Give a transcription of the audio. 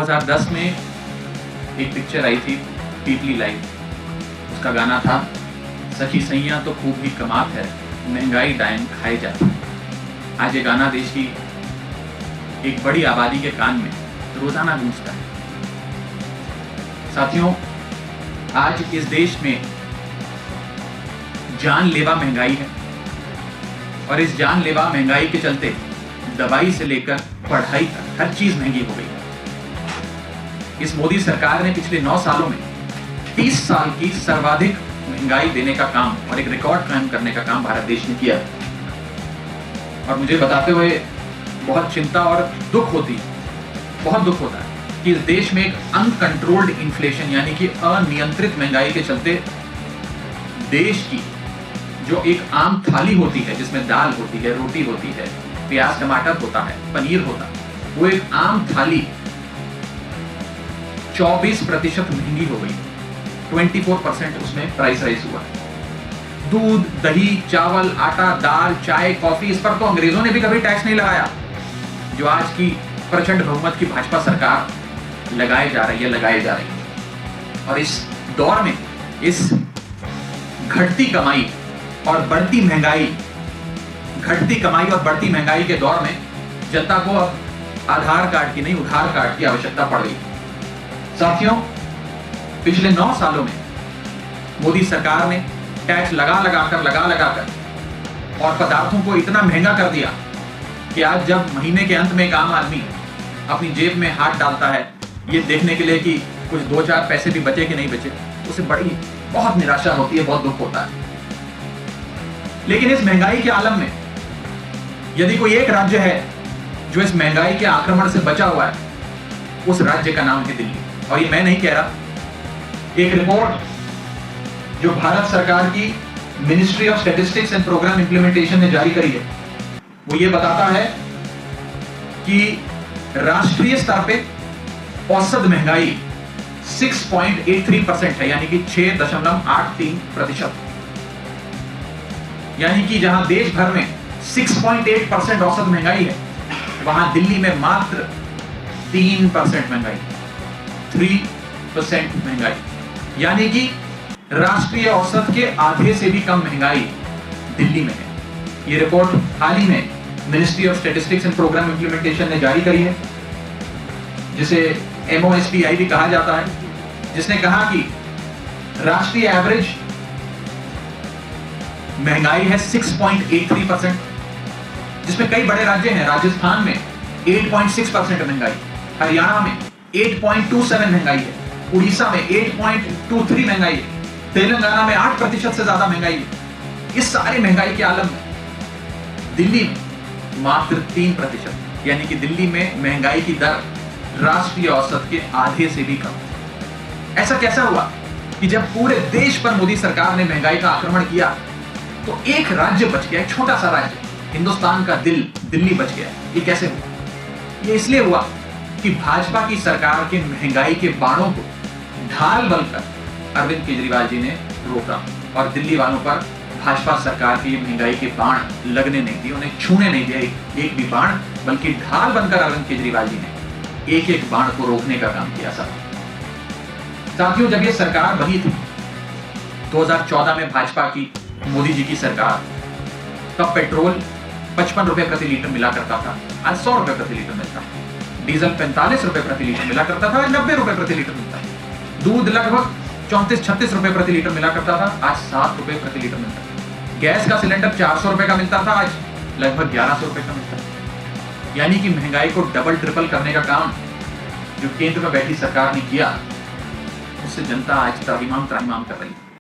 2010 में एक पिक्चर आई थी पीपली लाइव। उसका गाना था सखी सैया तो खूब ही कमात है, महंगाई डायन खाए जाती। आज ये गाना देश की एक बड़ी आबादी के कान में रोजाना गूंजता है। साथियों, आज इस देश में जानलेवा महंगाई है और इस जानलेवा महंगाई के चलते दवाई से लेकर पढ़ाई तक हर चीज महंगी हो गई है। इस मोदी सरकार ने पिछले 9 सालों में 30 साल की सर्वाधिक महंगाई देने का काम और एक रिकॉर्ड कायम करने का काम भारत देश ने किया। और मुझे बताते हुए बहुत चिंता और बहुत दुख होता है कि इस देश में एक अनकंट्रोल्ड इन्फ्लेशन यानी कि अनियंत्रित महंगाई के चलते देश की जो एक आम थाली होती है, जिसमें दाल होती है, रोटी होती है, प्याज टमाटर होता है, पनीर होता है, वो एक आम थाली 24% महंगी हो गई। 24% उसमें प्राइस राइज हुआ है। दूध, दही, चावल, आटा, दाल, चाय, कॉफी, इस पर तो अंग्रेजों ने भी कभी टैक्स नहीं लगाया, जो आज की प्रचंड बहुमत की भाजपा सरकार लगाए जा रही है। और इस दौर में इस घटती कमाई और बढ़ती महंगाई के दौर में जनता को अब आधार कार्ड की नहीं, उधार कार्ड की आवश्यकता पड़ गई। साथियों, पिछले 9 सालों में मोदी सरकार ने टैक्स लगा लगाकर और पदार्थों को इतना महंगा कर दिया कि आज जब महीने के अंत में एक आम आदमी अपनी जेब में हाथ डालता है ये देखने के लिए कि कुछ 2-4 पैसे भी बचे कि नहीं बचे, उसे बहुत निराशा होती है, बहुत दुख होता है। लेकिन इस महंगाई के आलम में यदि कोई एक राज्य है जो इस महंगाई के आक्रमण से बचा हुआ है, उस राज्य का नाम है दिल्ली। और ये मैं नहीं कह रहा, एक रिपोर्ट जो भारत सरकार की ministry of statistics and programme implementation ने जारी करी है, वो ये बताता है कि राष्ट्रीय स्तर पे औसत महंगाई 6.83% है, यानी कि 6.83%। यानी कि जहां देश भर में 6.8% औसत महंगाई है, वहां दिल्ली में मात्र 3% महंगाई, 3% महंगाई। यानी कि राष्ट्रीय औसत के आधे से भी कम महंगाई दिल्ली में है। ये रिपोर्ट हाल ही में ministry of statistics and programme implementation ने जारी करी है, जिसे MOSPI भी कहा जाता है, जिसने कहा कि राष्ट्रीय एवरेज महंगाई है 6.83%, जिसमें कई बड़े राज्य हैं। राजस्थान में 8.6% महंगाई, हरियाणा में 8.27 महंगाई है, उड़ीसा में 8.23 महंगाई है, तेलंगाना में 8% से ज्यादा महंगाई है। इस सारी महंगाई के आलम में दिल्ली में मात्र 3%, यानी कि दिल्ली में महंगाई की दर राष्ट्रीय औसत के आधे से भी कम। ऐसा कैसा हुआ कि जब पूरे देश पर मोदी सरकार ने महंगाई का आक्रमण किया तो एक राज्य बच गया, एक छोटा सा राज्य, हिंदुस्तान का दिल, दिल्ली बच गया। ये कैसे हुआ? ये इसलिए हुआ कि भाजपा की सरकार के महंगाई के बाणों को ढाल बनकर अरविंद केजरीवाल जी ने रोका और दिल्ली वालों पर भाजपा सरकार की महंगाई के बाण लगने नहीं दिए, उन्हें छूने नहीं दिया एक भी बाण, बल्कि ढाल बनकर अरविंद केजरीवाल जी ने एक बाण को रोकने का काम किया। साथियों, जब ये सरकार बनी थी 2014 में भाजपा की, मोदी जी की सरकार, तब पेट्रोल 55 रुपए प्रति लीटर मिला करता था, आज 100 रुपए प्रति लीटर मिलता है। डीजल 45 रुपए प्रति लीटर मिला करता था, आज 90 रुपए प्रति लीटर मिलता है। दूध लगभग 34-36 रुपए प्रति लीटर मिला करता था, आज 7 रुपए प्रति लीटर मिलता है। गैस का सिलेंडर 400 रुपए का मिलता था, आज लगभग 1100 रुपए का मिलता है। यानी कि महंगाई को डबल ट्रिपल करने का काम जो केंद्र में बैठी सरकार ने किया, उससे जनता आज त्राहिमाम कर रही है।